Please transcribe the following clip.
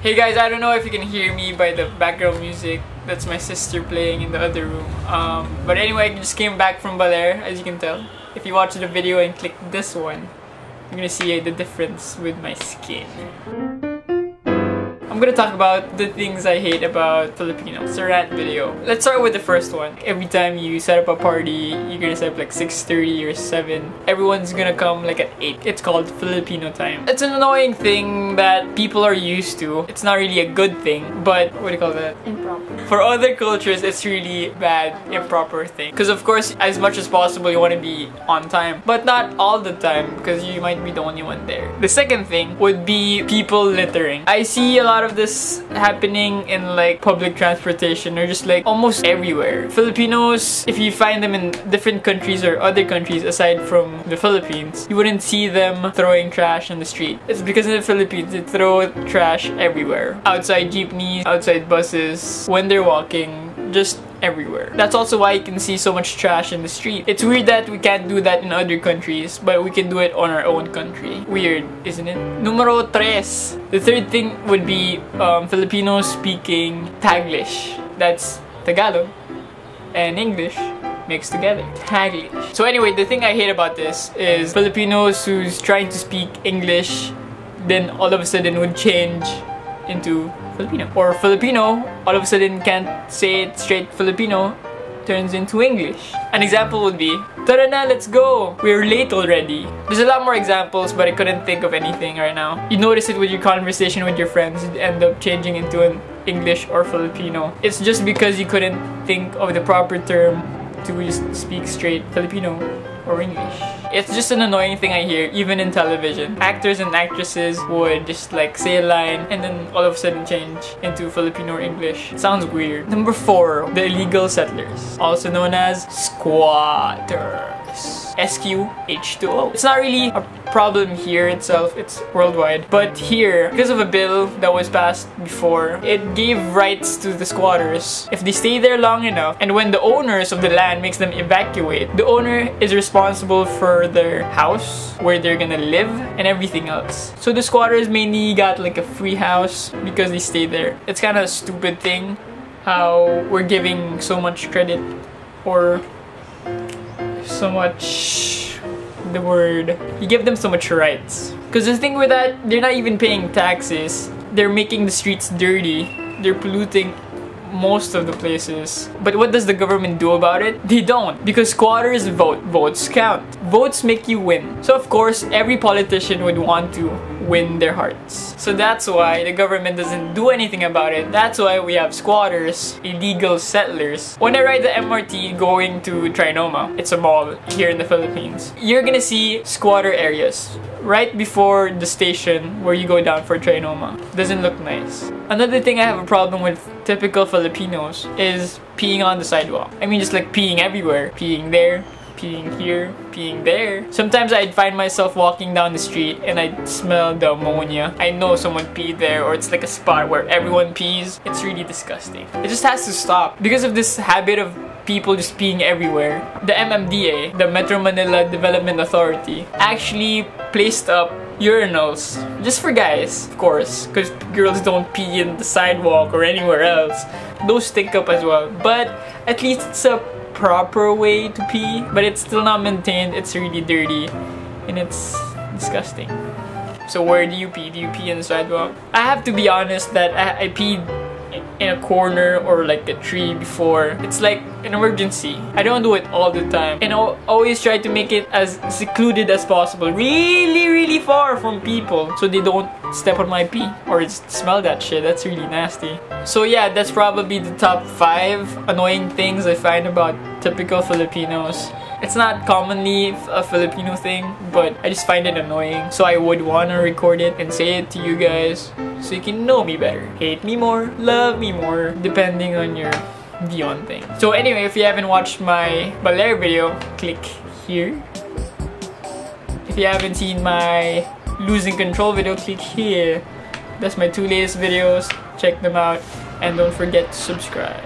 Hey guys, I don't know if you can hear me by the background music. That's my sister playing in the other room. But anyway, I just came back from Baler, as you can tell. If you watch the video and click this one, you're gonna see the difference with my skin. I'm gonna talk about the things I hate about Filipinos. It's a rant video. Let's start with the first one. Every time you set up a party, you're gonna set up like 6:30 or 7. Everyone's gonna come like at 8. It's called Filipino time. It's an annoying thing that people are used to. It's not really a good thing, but what do you call that? Improper. For other cultures, it's really bad, improper thing. Because of course, as much as possible, you want to be on time. But not all the time, because you might be the only one there. The second thing would be people littering. I see a lot of this happening in like public transportation or just like almost everywhere. Filipinos, if you find them in different countries or other countries aside from the Philippines, you wouldn't see them throwing trash on the street. It's because in the Philippines, they throw trash everywhere. Outside jeepneys, outside buses, when they're walking, just everywhere. That's also why you can see so much trash in the street. It's weird that we can't do that in other countries, but we can do it on our own country. Weird, isn't it? Numero 3. The third thing would be Filipinos speaking Taglish. That's Tagalog and English mixed together. Taglish. So anyway, the thing I hate about this is Filipinos who's trying to speak English, then all of a sudden would change into Filipino. Or Filipino, all of a sudden can't say it straight Filipino, turns into English. An example would be, "Tara na, let's go! We're late already." There's a lot more examples, but I couldn't think of anything right now. You notice it with your conversation with your friends, you end up changing into an English or Filipino. It's just because you couldn't think of the proper term to just speak straight Filipino or English. It's just an annoying thing I hear, even in television. Actors and actresses would just like say a line and then all of a sudden change into Filipino or English. It sounds weird. Number 4, the illegal settlers, also known as squatters. SQH2O. It's not really a problem here itself, it's worldwide. But here, because of a bill that was passed before, it gave rights to the squatters. If they stay there long enough, and when the owners of the land makes them evacuate, the owner is responsible for their house, where they're gonna live, and everything else. So the squatters mainly got like a free house because they stayed there. It's kind of a stupid thing how we're giving so much credit or so much, the word, you give them so much rights. Because the thing with that, they're not even paying taxes. They're making the streets dirty. They're polluting most of the places. But what does the government do about it? They don't. Because squatters vote. Votes count. Votes make you win. So of course, every politician would want to win their hearts. So that's why the government doesn't do anything about it. That's why we have squatters, illegal settlers. When I ride the MRT going to Trinoma, it's a mall here in the Philippines, you're gonna see squatter areas right before the station where you go down for Trinoma. Doesn't look nice. Another thing I have a problem with typical Filipinos is peeing on the sidewalk. I mean, just like peeing everywhere. Peeing there, peeing here, peeing there. Sometimes I'd find myself walking down the street and I'd smell the ammonia. I know someone peed there, or it's like a spot where everyone pees. It's really disgusting. It just has to stop. Because of this habit of people just peeing everywhere, the MMDA, the Metro Manila Development Authority, actually placed up urinals just for guys, of course, because girls don't pee in the sidewalk or anywhere else. Those stink up as well, but at least it's a proper way to pee. But it's still not maintained. It's really dirty and it's disgusting. So where do you pee? Do you pee in the sidewalk? I have to be honest that I peed in a corner or like a tree before. It's like an emergency. I don't do it all the time, and I'll always try to make it as secluded as possible, really far from people, so they don't step on my pee or just smell that shit. That's really nasty. So yeah, that's probably the top 5 annoying things I find about typical Filipinos. It's not commonly a Filipino thing, but I just find it annoying, so I would want to record it and say it to you guys so you can know me better. Hate me more, love me more, depending on your view on things. So anyway, if you haven't watched my Baler video, click here. If you haven't seen my losing control video, click here. That's my 2 latest videos. Check them out and don't forget to subscribe.